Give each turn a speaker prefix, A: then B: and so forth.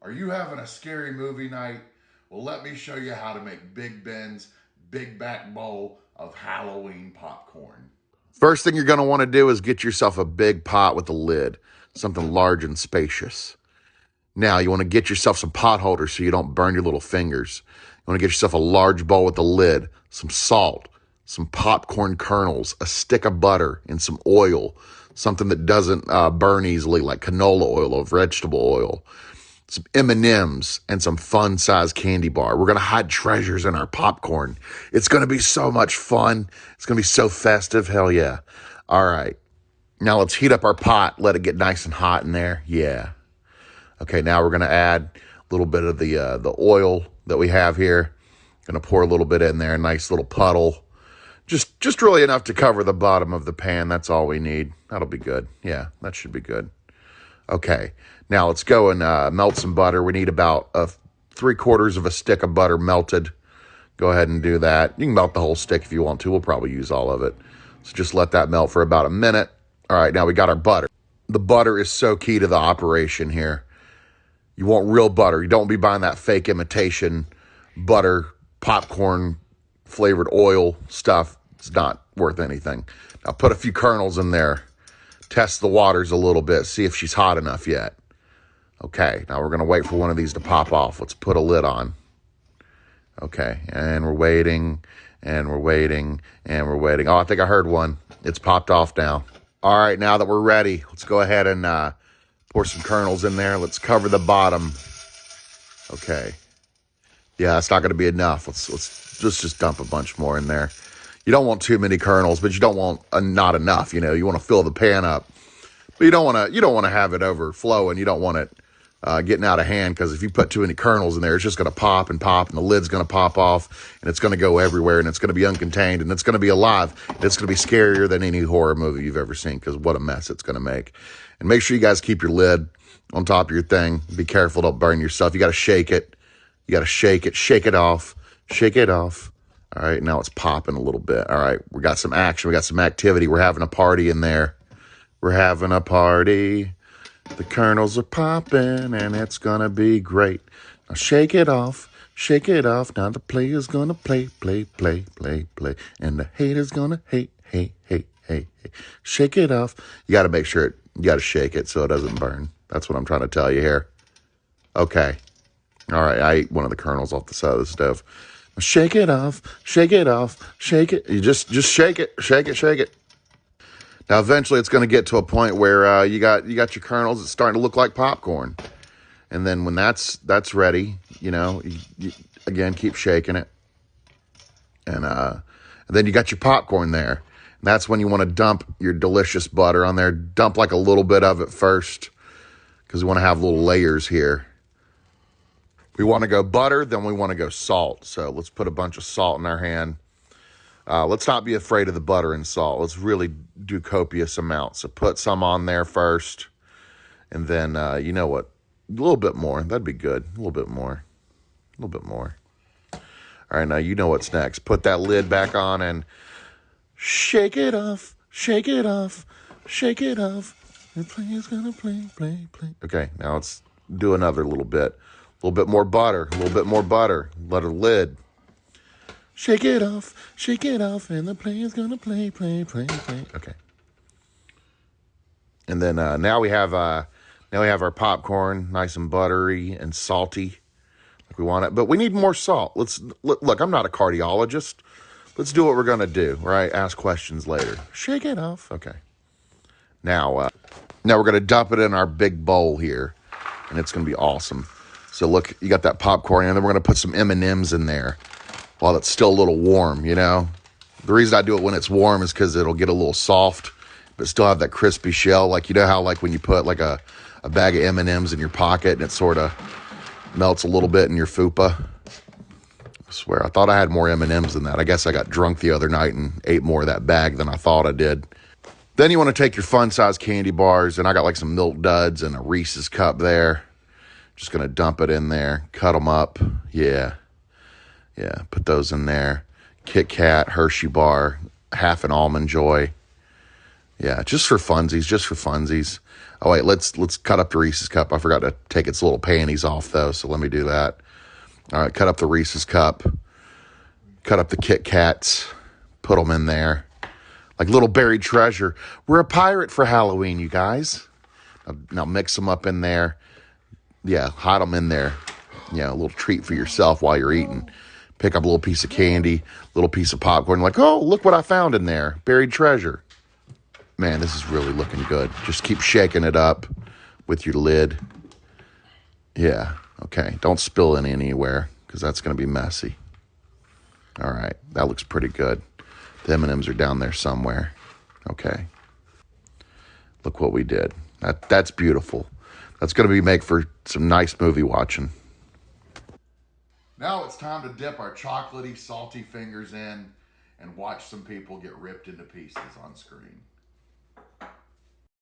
A: Are you having a scary movie night? Well, let me show you how to make Big Ben's Big Back Bowl of Halloween popcorn. First thing you're going to want to do is get yourself a big pot with a lid, something large and spacious. Now, you want to get yourself some pot holders so you don't burn your little fingers. You want to get yourself a large bowl with a lid, some salt, some popcorn kernels, a stick of butter, and some oil, something that doesn't burn easily, like canola oil or vegetable oil, some M&Ms, and some fun-sized candy bar. We're going to hide treasures in our popcorn. It's going to be so much fun. It's going to be so festive. Hell yeah. All right. Now let's heat up our pot. Let it get nice and hot in there. Yeah. Okay, now we're going to add a little bit of the oil that we have here. Going to pour a little bit in there, a nice little puddle. Just really enough to cover the bottom of the pan. That's all we need. That'll be good. Yeah, that should be good. Okay, now let's go and melt some butter. We need about 3/4 of a stick of butter melted. Go ahead and do that. You can melt the whole stick if you want to. We'll probably use all of it. So just let that melt for about a minute. All right, now we got our butter. The butter is so key to the operation here. You want real butter. You don't be buying that fake imitation butter, popcorn, flavored oil stuff. It's not worth anything. Now put a few kernels in there. Test the waters a little bit. See if she's hot enough yet. Okay, now we're going to wait for one of these to pop off. Let's put a lid on. Okay, and we're waiting, and we're waiting, and we're waiting. Oh, I think I heard one. It's popped off now. All right, now that we're ready, let's go ahead and pour some kernels in there. Let's cover the bottom. Okay. Yeah, it's not going to be enough. Let's just dump a bunch more in there. You don't want too many kernels, but you don't want not enough. You know, you want to fill the pan up, but you don't want to have it overflowing. You don't want it getting out of hand, because if you put too many kernels in there, it's just going to pop, and the lid's going to pop off, and it's going to go everywhere, and it's going to be uncontained, and it's going to be alive. It's going to be scarier than any horror movie you've ever seen, because what a mess it's going to make. And make sure you guys keep your lid on top of your thing. Be careful, don't burn yourself. You got to shake it. You got to shake it. Shake it off. Shake it off. All right, now it's popping a little bit. All right, we got some action. We got some activity. We're having a party in there. We're having a party. The kernels are popping, and it's going to be great. Now shake it off. Shake it off. Now the player's going to play. And the hater's going to hate. Shake it off. You got to make sure you got to shake it so it doesn't burn. That's what I'm trying to tell you here. Okay. All right, I ate one of the kernels off the side of the stove. Shake it off. Shake it off. Shake it. You just shake it. Shake it. Now, eventually, it's going to get to a point where you got your kernels. It's starting to look like popcorn. And then when that's ready, you again, keep shaking it. And then you got your popcorn there. And that's when you want to dump your delicious butter on there. Dump like a little bit of it first, because we want to have little layers here. We want to go butter, then we want to go salt. So let's put a bunch of salt in our hand. Let's not be afraid of the butter and salt. Let's really do copious amounts. So put some on there first. And then, you know what? A little bit more. That'd be good. A little bit more. All right, now you know what's next. Put that lid back on and shake it off. Shake it off. Shake it off. The player's gonna play. Okay, now let's do another little bit. A little bit more butter. Let her lid. Shake it off, and the player's gonna play. Okay. And then now we have our popcorn, nice and buttery and salty, like we want it. But we need more salt. Look. I'm not a cardiologist. Let's do what we're gonna do. Right? Ask questions later. Shake it off. Okay. Now we're gonna dump it in our big bowl here, and it's gonna be awesome. So look, you got that popcorn, and then we're going to put some M&Ms in there while it's still a little warm, The reason I do it when it's warm is because it'll get a little soft, but still have that crispy shell. Like, how like when you put like a bag of M&Ms in your pocket and it sort of melts a little bit in your fupa. I swear, I thought I had more M&Ms than that. I guess I got drunk the other night and ate more of that bag than I thought I did. Then you want to take your fun-sized candy bars, and I got like some Milk Duds and a Reese's cup there. Just going to dump it in there, cut them up. Yeah, put those in there. Kit Kat, Hershey bar, half an Almond Joy. Yeah, just for funsies. Oh wait, let's cut up the Reese's cup. I forgot to take its little panties off though, so let me do that. All right, cut up the Reese's cup. Cut up the Kit Kats. Put them in there. Like little buried treasure. We're a pirate for Halloween, you guys. Now mix them up in there. Yeah, hide them in there. Yeah, a little treat for yourself while you're eating. Pick up a little piece of candy, little piece of popcorn. Like, oh, look what I found in there. Buried treasure. Man, this is really looking good. Just keep shaking it up with your lid. Yeah, okay. Don't spill it anywhere because that's going to be messy. All right, that looks pretty good. The M&Ms are down there somewhere. Okay. Look what we did. That's beautiful. That's going to be make for some nice movie watching. Now it's time to dip our chocolatey, salty fingers in and watch some people get ripped into pieces on screen.